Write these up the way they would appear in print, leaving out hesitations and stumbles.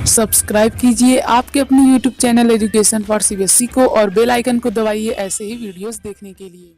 Subscribe कीजिए आपके अपने YouTube channel education for CBSE को और बेल आइकन को दबाइए ऐसे ही वीडियोस देखने के लिए।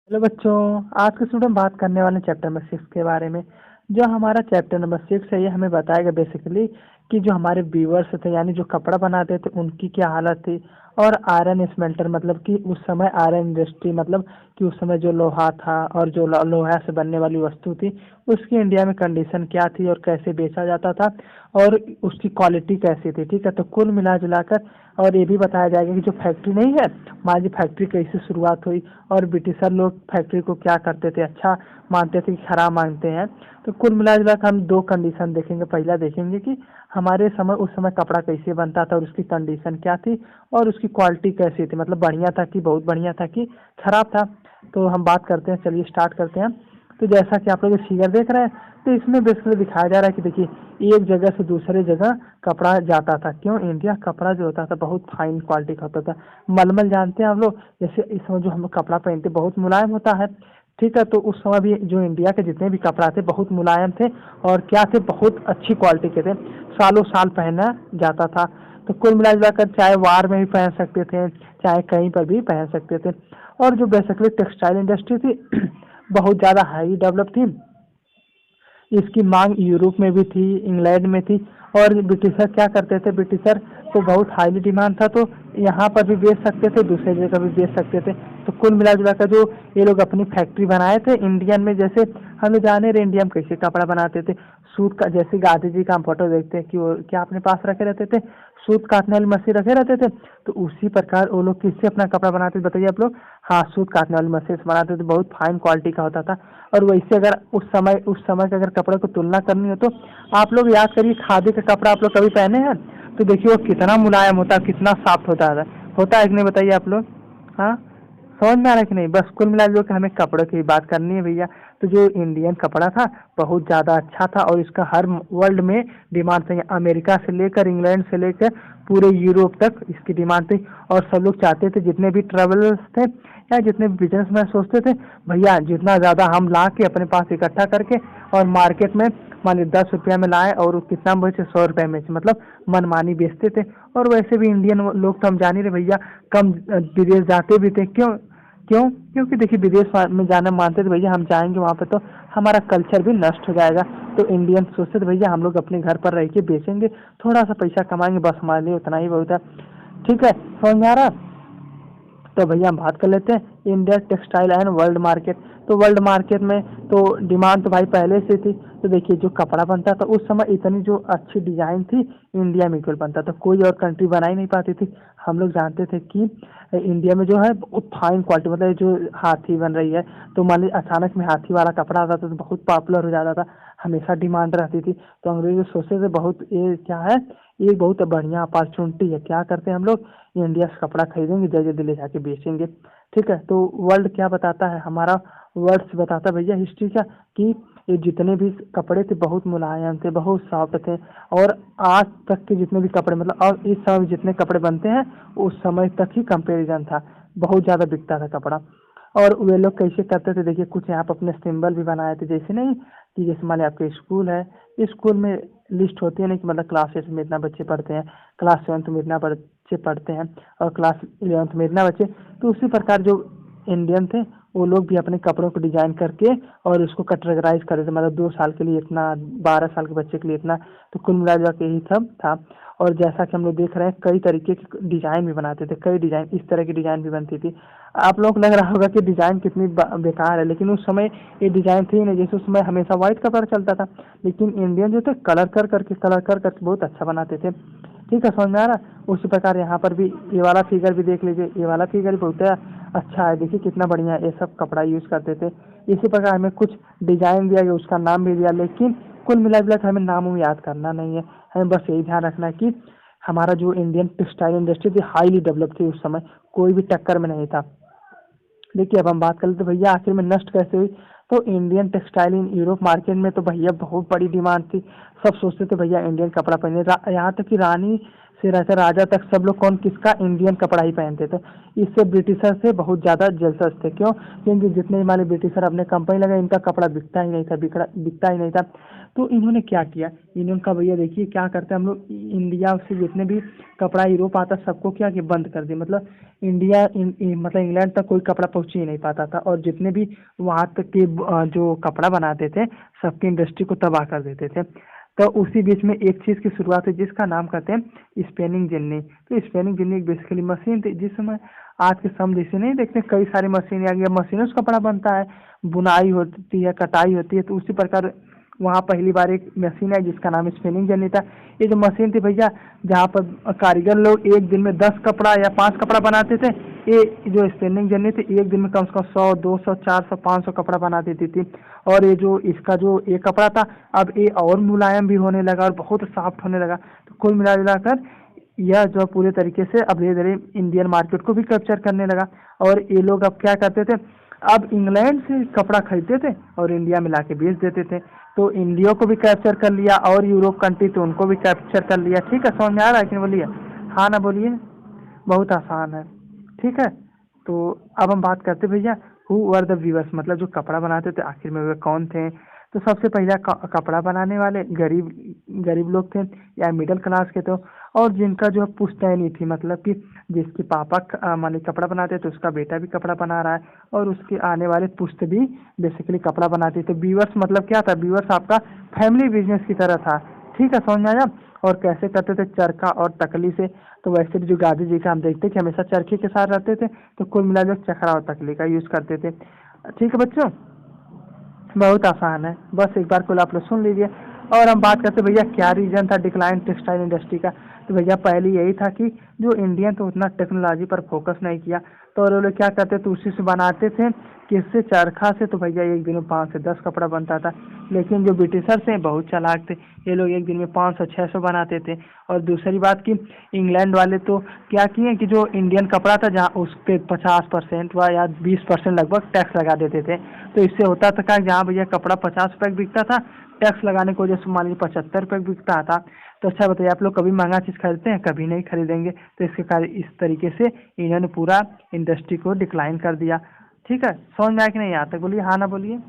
हेलो बच्चों, आज के स्टूडेंट बात करने वाले चैप्टर नंबर 6 के बारे में। जो हमारा चैप्टर नंबर 6 है ये हमें बताएगा बेसिकली कि जो हमारे वीवर्स थे यानी जो कपड़ा बनाते थे उनकी क्या हालत थी, और आयरन स्मेल्टर मतलब कि उस समय आयरन इंडस्ट्री मतलब कि उस समय जो लोहा था और जो लोहा से बनने वाली वस्तु थी उसकी इंडिया में कंडीशन क्या थी और कैसे बेचा जाता था और उसकी क्वालिटी कैसी थी। ठीक है, तो कुल मिला जुलाकर और ये भी बताया जाएगा कि जो फैक्ट्री नहीं है, मान ली फैक्ट्री कैसे शुरुआत हुई और ब्रिटिशर लोग फैक्ट्री को क्या करते थे, अच्छा मानते थे कि खराब मानते हैं। तो कुल मिला जुला कर हम दो कंडीशन देखेंगे। पहला देखेंगे कि हमारे समय उस समय कपड़ा कैसे बनता था और उसकी कंडीशन क्या थी और उसकी क्वालिटी कैसी थी, मतलब बढ़िया था कि बहुत बढ़िया था कि खराब था। तो हम बात करते हैं, चलिए स्टार्ट करते हैं। तो जैसा कि आप लोग फिगर देख रहे हैं, तो इसमें बेसिकली दिखाया जा रहा है कि देखिए एक जगह से दूसरे जगह कपड़ा जाता था। क्यों? इंडिया कपड़ा जो होता था बहुत फाइन क्वालिटी का होता था। मलमल जानते हैं आप लोग, जैसे इस समय जो हम लोग कपड़ा पहनते बहुत मुलायम होता है। ठीक है, तो उस समय भी जो इंडिया के जितने भी कपड़ा थे बहुत मुलायम थे और क्या थे, बहुत अच्छी क्वालिटी के थे, सालों साल पहना जाता था। तो कुल मिला जुलाकर चाहे वार में भी पहन सकते थे, चाहे कहीं पर भी पहन सकते थे। और जो बेसिकली टेक्सटाइल इंडस्ट्री थी बहुत ज़्यादा हाई डेवलप थी। इसकी मांग यूरोप में भी थी, इंग्लैंड में थी। और ब्रिटिशर क्या करते थे, ब्रिटिशर को बहुत हाईली डिमांड था, तो यहाँ पर भी बेच सकते थे, दूसरे जगह भी बेच सकते थे। तो कुल मिला जुला कर जो ये लोग अपनी फैक्ट्री बनाए थे इंडियन में, जैसे हम लोग जाने रहे इंडिया में कैसे कपड़ा बनाते थे, सूत का। जैसे गांधी जी का हम फोटो देखते हैं कि वो क्या अपने पास रखे रहते थे, सूत काटने वाली मशीन रखे रहते थे। तो उसी प्रकार वो लोग किससे अपना कपड़ा बनाते थे बताइए आप लोग? हाँ, सूत काटने वाली मशीन से बनाते थे, बहुत फाइन क्वालिटी का होता था। और वैसे अगर उस समय के अगर कपड़े को तुलना करनी हो तो आप लोग याद करिए, खादी का कपड़ा आप लोग कभी पहने हैं? तो देखिए वो कितना मुलायम होता है, कितना सॉफ्ट होता है कि नहीं बताइए आप लोग? हाँ, समझ में आ रहा है कि नहीं? बस कुल मिला के हमें कपड़ों की बात करनी है भैया। तो जो इंडियन कपड़ा था बहुत ज़्यादा अच्छा था और इसका हर वर्ल्ड में डिमांड थी, अमेरिका से लेकर इंग्लैंड से लेकर पूरे यूरोप तक इसकी डिमांड थी। और सब लोग चाहते थे, जितने भी ट्रेवलर्स थे या जितने भी बिजनेसमैन सोचते थे भैया जितना ज़्यादा हम ला के अपने पास इकट्ठा करके और मार्केट में मान ली 10 रुपया में लाए और कितना बेचे, 100 रुपये में, मतलब मनमानी बेचते थे। और वैसे भी इंडियन लोग तो हम जान ही रहे भैया, कम विदेश जाते भी थे। क्यों? क्योंकि देखिए विदेश में जाना मानते थे भैया, हम जाएंगे वहाँ पे तो हमारा कल्चर भी नष्ट हो जाएगा। तो इंडियन सोचते थे भैया हम लोग अपने घर पर रह के बेचेंगे, थोड़ा सा पैसा कमाएंगे, बस हमारे लिए उतना ही बहुत है। ठीक है, समझ में आ रहा? तो भैया हम बात कर लेते हैं India textile and world market. तो वर्ल्ड मार्केट में तो डिमांड तो भाई पहले से थी। तो देखिए जो कपड़ा बनता था उस समय इतनी जो अच्छी डिजाइन थी इंडिया में केवल बनता था, कोई और कंट्री बना ही नहीं पाती थी। हम लोग जानते थे कि इंडिया में जो है बहुत फाइन क्वालिटी, मतलब जो हाथी बन रही है, तो मान लीजिए अचानक में हाथी वाला कपड़ा आता था तो बहुत पॉपुलर हो जाता था, हमेशा डिमांड रहती थी। तो अंग्रेज सोचते थे बहुत ये क्या है, ये बहुत बढ़िया अपॉर्चुनिटी है, क्या करते हैं हम लोग इंडिया से कपड़ा खरीदेंगे, जल्दी जल्दी ले जाके बेचेंगे। ठीक है, तो वर्ल्ड क्या बताता है हमारा? वर्ल्ड से बताता है भैया हिस्ट्री का कि ये जितने भी कपड़े थे बहुत मुलायम थे, बहुत सॉफ्ट थे। और आज तक के जितने भी कपड़े, मतलब और इस समय जितने कपड़े बनते हैं उस समय तक ही कंपेरिजन था, बहुत ज़्यादा बिकता था कपड़ा। और वे लोग कैसे करते थे देखिए, कुछ यहाँ पर अपने सिंबल भी बनाए थे, जैसे नहीं कि जैसे मान लीजिए आपके स्कूल है, स्कूल में लिस्ट होती है नहीं कि मतलब क्लास 8 में इतना बच्चे पढ़ते हैं, क्लास 7 में इतना बच्चे पढ़ते हैं और क्लास 11th में इतना बच्चे। तो उसी प्रकार जो इंडियन थे वो लोग भी अपने कपड़ों को डिजाइन करके और उसको कैटेगराइज कर रहे थे, मतलब 2 साल के लिए इतना, 12 साल के बच्चे के लिए इतना। तो कुल मिला जुला के यही सब था। और जैसा कि हम लोग देख रहे हैं कई तरीके की डिजाइन भी बनाते थे, कई डिजाइन इस तरह की डिजाइन भी बनती थी। आप लोग लग रहा होगा कि डिजाइन कितनी बेकार है, लेकिन उस समय ये डिजाइन थी नहीं। जैसे उस समय हमेशा व्हाइट कपड़ा चलता था, लेकिन इंडियन जो थे कलर कर करके बहुत अच्छा बनाते थे। ठीक है, समझ में आ रहा? उसी प्रकार यहाँ पर भी ये वाला फिगर भी देख लीजिए, ये वाला फिगर भी बहुत अच्छा है, देखिए कितना बढ़िया है, ये सब कपड़ा यूज करते थे। इसी प्रकार हमें कुछ डिजाइन दिया गया, उसका नाम भी दिया, लेकिन कुल मिला जुला के हमें नाम याद करना नहीं है, हमें बस यही ध्यान रखना है कि हमारा जो इंडियन टेक्सटाइल इंडस्ट्री थी हाईली डेवलप थी उस समय, कोई भी टक्कर में नहीं था। देखिए अब हम बात कर लेते भैया आखिर में नष्ट कैसे हुई। तो Indian textile in Europe market में तो भैया बहुत बड़ी डिमांड थी, सब सोचते थे भैया इंडियन कपड़ा पहने, यहाँ तक कि रानी से रहकर राजा तक सब लोग कौन किसका इंडियन कपड़ा ही पहनते थे। इससे ब्रिटिशर से बहुत ज़्यादा जेलस थे। क्यों? क्योंकि जितने हमारे ब्रिटिशर अपने कंपनी लगे इनका कपड़ा बिकता ही नहीं था, बिकता ही नहीं था। तो इन्होंने क्या किया, इन्होंने कहा भैया देखिए क्या करते हैं हम लोग, इंडिया से जितने भी कपड़ा यूरोप आता सबको क्या कि बंद कर दिया। मतलब मतलब इंग्लैंड तक कोई कपड़ा पहुंच ही नहीं पाता था, और जितने भी वहाँ तक के जो कपड़ा बनाते थे सबकी इंडस्ट्री को तबाह कर देते थे। तो उसी बीच में एक चीज़ की शुरुआत हुई जिसका नाम कहते हैं स्पेनिंग जेन्नी। तो स्पेनिंग जेन्नी एक बेसिकली मशीन थी जिस समय आज के समय जैसे नहीं देखते कई सारी मशीन आ गई, मशीनों से कपड़ा बनता है, बुनाई होती है, कटाई होती है। तो उसी प्रकार वहाँ पहली बार एक मशीन है जिसका नाम स्पिनिंग जेनी था। ये जो मशीन थी भैया, जहाँ पर कारीगर लोग एक दिन में 10 कपड़ा या 5 कपड़ा बनाते थे, ये जो स्पिनिंग जेनी थी एक दिन में कम से कम 100, 200, 400, 500 कपड़ा बना देती थी। और ये जो इसका जो ये कपड़ा था अब ये और मुलायम भी होने लगा और बहुत सॉफ्ट होने लगा। तो कुल मिला जुलाकर यह जो पूरे तरीके से अब धीरे धीरे इंडियन मार्केट को भी कैप्चर करने लगा। और ये लोग अब क्या करते थे, अब इंग्लैंड से कपड़ा खरीदते थे और इंडिया में लाके बेच देते थे। तो इंडिया को भी कैप्चर कर लिया और यूरोप कंट्री तो उनको भी कैप्चर कर लिया। ठीक है, समझ में आ रहा है कि नहीं? बोलिए हाँ ना बोलिए। बहुत आसान है। ठीक है, तो अब हम बात करते भैया हु वर द वीवर्स, मतलब जो कपड़ा बनाते थे आखिर में वे कौन थे। तो सबसे पहला कपड़ा बनाने वाले गरीब गरीब लोग थे या मिडिल क्लास के थे, और जिनका जो है पुश्तैनी थी, मतलब कि जिसके पापा माने कपड़ा बनाते थे उसका बेटा भी कपड़ा बना रहा है और उसके आने वाले पुश्त भी बेसिकली कपड़ा बनाते थे। वीवर्स मतलब क्या था, वीवर्स आपका फैमिली बिजनेस की तरह था। ठीक है, समझ में आया? और कैसे करते थे, चरखा और तकली से। तो वैसे भी जो गांधी जी का हम देखते कि हमेशा चरखे के साथ रहते थे, तो कुल मिला जो चखड़ा और तकली का यूज करते थे। ठीक है बच्चों, बहुत आसान है, बस एक बार को आप लोग सुन लीजिए। और हम बात करते भैया क्या रीजन था डिक्लाइन टेक्सटाइल इंडस्ट्री का। तो भैया पहले यही था कि जो इंडियन तो उतना टेक्नोलॉजी पर फोकस नहीं किया, तो वो लोग क्या करते थे उसी से बनाते थे, किससे, चरखा से। तो भैया एक दिन में 5 से 10 कपड़ा बनता था। लेकिन जो ब्रिटिशर्स हैं बहुत चालाक थे, ये लोग एक दिन में 500 600 बनाते थे। और दूसरी बात की इंग्लैंड वाले तो क्या किए कि जो इंडियन कपड़ा था जहाँ उस पर 50% व या 20% लगभग टैक्स लगा देते थे। तो इससे होता था क्या, जहाँ भैया कपड़ा 50 रुपये का बिकता था, टैक्स लगाने की वजह से मान लीजिए 75 रुपये का बिकता था। तो अच्छा बताइए, आप लोग कभी महंगा चीज़ खरीदते हैं? कभी नहीं खरीदेंगे। तो इसके कारण इस तरीके से इन्होंने पूरा इंडस्ट्री को डिक्लाइन कर दिया। ठीक है, समझ में आया कि नहीं? यहाँ तक बोलिए हाँ ना बोलिए।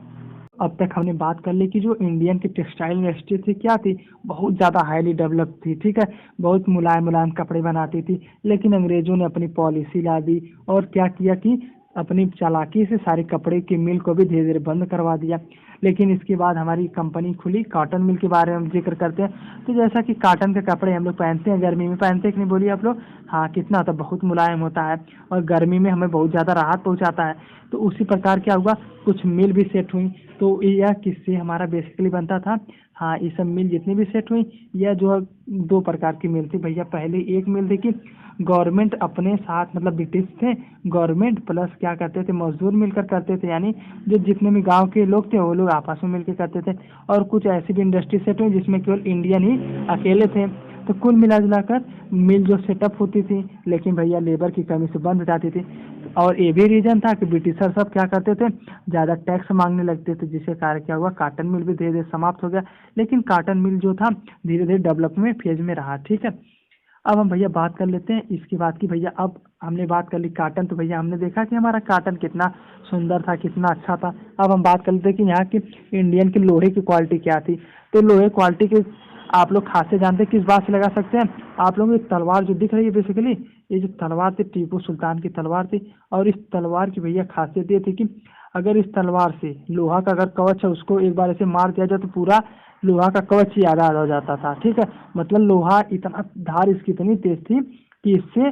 अब तक हमने बात कर ली कि जो इंडियन की टेक्सटाइल इंडस्ट्री थी क्या थी, बहुत ज़्यादा हाईली डेवलप थी। ठीक है, बहुत मुलायम मुलायम कपड़े बनाती थी। लेकिन अंग्रेजों ने अपनी पॉलिसी ला दी और क्या किया कि अपनी चालाकी से सारे कपड़े की मिल को भी धीरे धीरे बंद करवा दिया। लेकिन इसके बाद हमारी कंपनी खुली, कॉटन मिल के बारे में हम जिक्र करते हैं। तो जैसा कि कॉटन के कपड़े हम लोग पहनते हैं, गर्मी में पहनते हैं कि नहीं, बोलिए आप लोग हाँ। कितना होता है, बहुत मुलायम होता है और गर्मी में हमें बहुत ज़्यादा राहत पहुंचाता है। तो उसी प्रकार क्या हुआ, कुछ मिल भी सेट हुई। तो यह किससे हमारा बेसिकली बनता था, हाँ ये सब मिल जितनी भी सेट हुई, यह जो है 2 प्रकार की मिल थी भैया। पहले एक मिल थी कि गवर्नमेंट अपने साथ, मतलब ब्रिटिश थे, गवर्नमेंट प्लस क्या करते थे, मजदूर मिलकर करते थे। यानी जो जितने भी गांव के लोग थे वो लोग आपस में मिलकर करते थे। और कुछ ऐसी भी इंडस्ट्री सेट हुई जिसमें केवल इंडियन ही अकेले थे। तो कुल मिला जुलाकर मिल जो सेटअप होती थी, लेकिन भैया लेबर की कमी से बंद हो जाती थी। और ये भी रीजन था कि ब्रिटिशर सब क्या करते थे, ज़्यादा टैक्स मांगने लगते थे, जिसके कारण क्या हुआ, काटन मिल भी धीरे धीरे समाप्त हो गया। लेकिन काटन मिल जो था धीरे धीरे डेवलपमेंट फेज में रहा। ठीक है, अब हम भैया बात कर लेते हैं इसकी बात की भैया। अब हमने बात कर ली काटन, तो भैया हमने देखा कि हमारा काटन कितना सुंदर था, कितना अच्छा था। अब हम बात कर लेते हैं कि यहाँ की इंडियन की लोहे की क्वालिटी क्या थी। तो लोहे क्वालिटी के आप लोग खासे जानते हैं, किस बात से लगा सकते हैं। आप लोगों की तलवार जो दिख रही है बेसिकली, ये जो तलवार थी टीपू सुल्तान की तलवार थी। और इस तलवार की भैया खासियत ये थी कि अगर इस तलवार से लोहा का अगर कवच है उसको एक बार ऐसे मार दिया जाए तो पूरा लोहा का कवच ही आधा हो जाता था। ठीक है, मतलब लोहा इतना, धार इसकी इतनी तेज थी कि इससे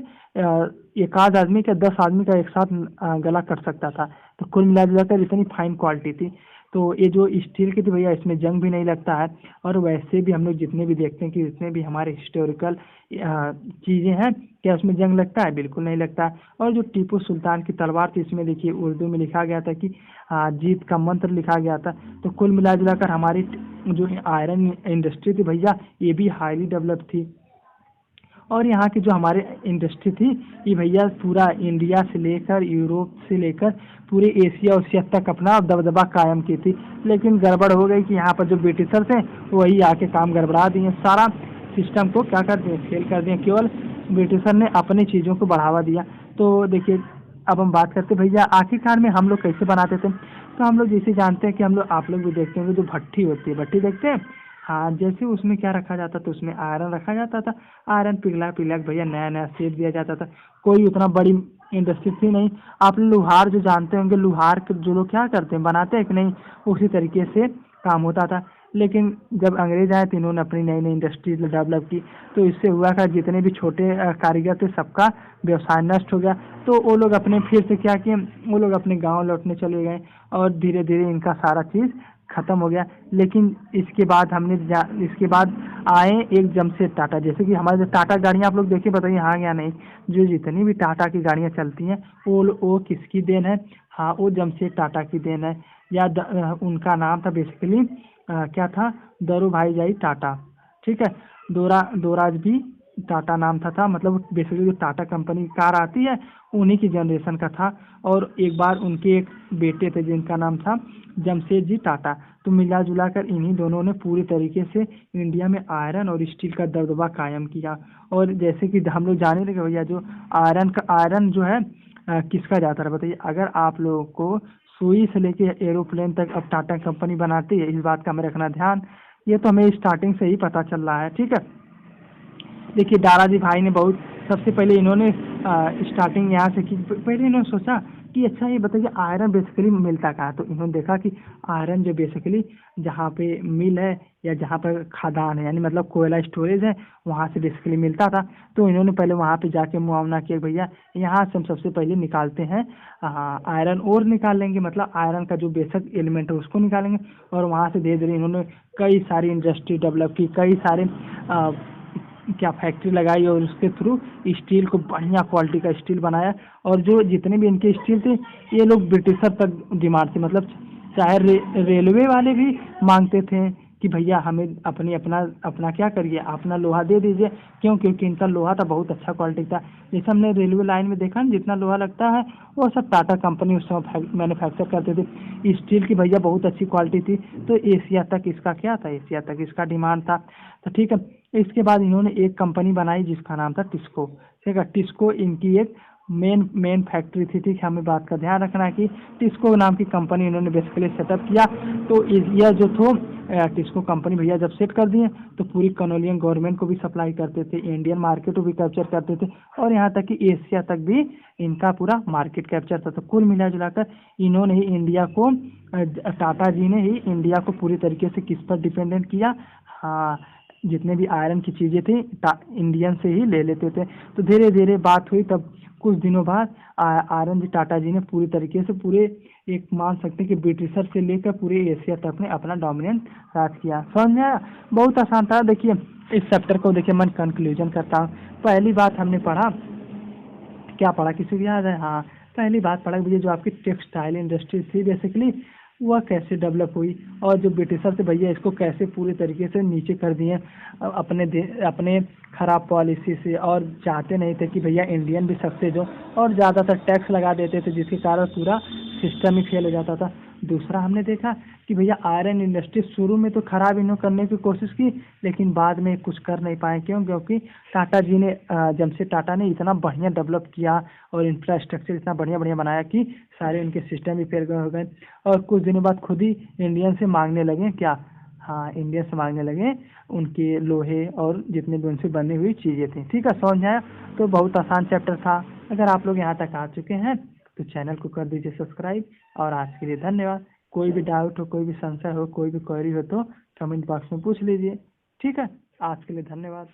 एक आध आदमी का 10 आदमी का एक साथ गला कट सकता था। तो कुल मिला जुलाकर इतनी फाइन क्वालिटी थी। तो ये जो स्टील की थी भैया, इसमें जंग भी नहीं लगता है। और वैसे भी हम लोग जितने भी देखते हैं कि जितने भी हमारे हिस्टोरिकल चीज़ें हैं, क्या उसमें जंग लगता है? बिल्कुल नहीं लगता है। और जो टीपू सुल्तान की तलवार थी, इसमें देखिए उर्दू में लिखा गया था कि जीत का मंत्र लिखा गया था। तो कुल मिला जुलाकर हमारी जो आयरन इंडस्ट्री थी भैया, ये भी हाईली डेवलप थी। और यहाँ की जो हमारे इंडस्ट्री थी ये भैया पूरा इंडिया से लेकर यूरोप से लेकर पूरे एशिया ओशिया तक अपना दबदबा कायम की थी। लेकिन गड़बड़ हो गई कि यहाँ पर जो ब्रिटिशर्स हैं वही आके काम गड़बड़ा दिए। सारा सिस्टम को क्या कर दिए, फेल कर दिए। केवल ब्रिटिशर ने अपनी चीज़ों को बढ़ावा दिया। तो देखिए, अब हम बात करते भैया आखिरकार में हम लोग कैसे बनाते थे। तो हम लोग जैसे जानते हैं कि हम लोग, आप लोग भी देखते होंगे, जो भट्ठी होती है, भट्ठी देखते हैं। हाँ, जैसे उसमें क्या रखा जाता था, उसमें आयरन रखा जाता था। आयरन पिघला पिघला के भैया नया नया शेप दिया जाता था। कोई उतना बड़ी इंडस्ट्री थी नहीं। आप लोहार जो जानते होंगे, लोहार के जो लोग क्या करते हैं, बनाते हैं कि नहीं, उसी तरीके से काम होता था। लेकिन जब अंग्रेज आए तो इन्होंने अपनी नई नई इंडस्ट्रीज डेवलप की। तो इससे हुआ का जितने भी छोटे कारीगर थे, सबका व्यवसाय नष्ट हो गया। तो वो लोग अपने फिर से क्या किए, वो लोग अपने गांव लौटने चले गए और धीरे धीरे इनका सारा चीज़ खत्म हो गया। लेकिन इसके बाद आए एक जमशेद टाटा। जैसे कि हमारे जो टाटा गाड़ियाँ आप लोग देखिए, बताइए हाँ या नहीं। जो जितनी भी टाटा की गाड़ियाँ चलती हैं, वो किसकी देन है? हाँ, वो जमशेद टाटा की देन है। उनका नाम था बेसिकली, क्या था, दरू भाई जाई टाटा। ठीक है, दोराज भी टाटा नाम था। मतलब बेसिकली जो टाटा कंपनी कार आती है, उन्हीं की जनरेशन का था। और एक बार उनके एक बेटे थे जिनका नाम था जमशेद जी टाटा। तो मिला जुला कर इन्हीं दोनों ने पूरी तरीके से इंडिया में आयरन और स्टील का दबदबा कायम किया। और जैसे कि हम लोग जाने लगे भैया, जो आयरन जो है किसका जाता है बताइए। अगर आप लोगों को सुई से लेके एरोप्लेन तक अब टाटा कंपनी बनाती है, इस बात का हमें रखना ध्यान। ये तो हमें स्टार्टिंग से ही पता चल रहा है। ठीक है, देखिए दादाजी भाई ने बहुत, सबसे पहले इन्होंने स्टार्टिंग यहाँ से की। पहले इन्होंने सोचा कि अच्छा ये बताइए आयरन बेसिकली मिलता कहाँ है। तो इन्होंने देखा कि आयरन जो बेसिकली जहाँ पे मिल है या जहाँ पर खदान है, यानी मतलब कोयला स्टोरेज है, वहाँ से बेसिकली मिलता था। तो इन्होंने पहले वहाँ पे जाके मुआवना किया, भैया यहाँ से हम सबसे पहले निकालते हैं आयरन ओर निकाल लेंगे, मतलब आयरन का जो बेसिक एलिमेंट है उसको निकालेंगे। और वहाँ से धीरे धीरे इन्होंने कई सारी इंडस्ट्री डेवलप की, कई सारे क्या फैक्ट्री लगाई और उसके थ्रू स्टील को बढ़िया क्वालिटी का स्टील बनाया। और जो जितने भी इनके स्टील थे, ये लोग ब्रिटिशर तक डिमांड थी। मतलब चाहे रेलवे वाले भी मांगते थे कि भैया हमें अपना अपना क्या करिए, अपना लोहा दे दीजिए। क्यों? क्योंकि इनका लोहा था बहुत अच्छा क्वालिटी का। जैसे हमने रेलवे लाइन में देखा ना, जितना लोहा लगता है वो सब टाटा कंपनी उस समय मैन्युफैक्चर करते थे। स्टील की भैया बहुत अच्छी क्वालिटी थी। तो एशिया तक इसका क्या था, एशिया तक इसका डिमांड था। तो ठीक है, इसके बाद इन्होंने एक कंपनी बनाई जिसका नाम था टिस्को। ठीक है, टिस्को इनकी एक मेन फैक्ट्री थी। ठीक है, हमें बात का ध्यान रखना है कि टिस्को नाम की कंपनी इन्होंने बेसिकली सेटअप किया। तो यह जो थो टिस्को कंपनी भैया जब सेट कर दिए, तो पूरी कनोलियन गवर्नमेंट को भी सप्लाई करते थे, इंडियन मार्केट को भी कैप्चर करते थे, और यहाँ तक कि एशिया तक भी इनका पूरा मार्केट कैप्चर था। तो कुल मिला जुलाकर इन्होंने ही इंडिया को, टाटा जी ने ही इंडिया को पूरी तरीके से किस पर डिपेंडेंट किया? हाँ, जितने भी आयरन की चीज़ें थी इंडियन से ही ले लेते थे। तो धीरे धीरे बात हुई, तब कुछ दिनों बाद आयरन जी टाटा जी ने पूरी तरीके से, पूरे एक मान सकते हैं कि ब्रिटिशर से लेकर पूरे एशिया तक ने अपना डोमिनेंट राज किया। समझ में आया? बहुत आसान था। देखिए इस चैप्टर को देखिए, मैं कंक्लूजन करता हूँ। पहली बात हमने पढ़ा, क्या पढ़ा, किसी को याद है? हाँ, पहली बात पढ़ा कि जो आपकी टेक्सटाइल इंडस्ट्री थी बेसिकली, वह कैसे डेवलप हुई, और जो ब्रिटिशर थे भैया इसको कैसे पूरी तरीके से नीचे कर दिए अपने खराब पॉलिसी से। और चाहते नहीं थे कि भैया इंडियन भी सक्सेस हो, और ज़्यादातर टैक्स लगा देते थे, जिसके कारण पूरा सिस्टम ही फेल हो जाता था। दूसरा हमने देखा कि भैया आयरन इंडस्ट्री शुरू में तो खराब इन्हों करने की कोशिश की, लेकिन बाद में कुछ कर नहीं पाए। क्यों? क्योंकि टाटा जी ने, जमशेद टाटा ने इतना बढ़िया डेवलप किया और इंफ्रास्ट्रक्चर इतना बढ़िया बढ़िया बनाया कि सारे उनके सिस्टम ही फेल हो गए। और कुछ दिनों बाद खुद ही इंडियन से मांगने लगे, क्या? हाँ, इंडियन से मांगने लगे उनके लोहे और जितने भी उनसे बनी हुई चीज़ें थी। ठीक है, समझ आया? तो बहुत आसान चैप्टर था। अगर आप लोग यहाँ तक आ चुके हैं तो चैनल को कर दीजिए सब्सक्राइब। और आज के लिए धन्यवाद। कोई भी डाउट हो, कोई भी संशय हो, कोई भी क्वेरी हो तो कमेंट बॉक्स में पूछ लीजिए। ठीक है, आज के लिए धन्यवाद।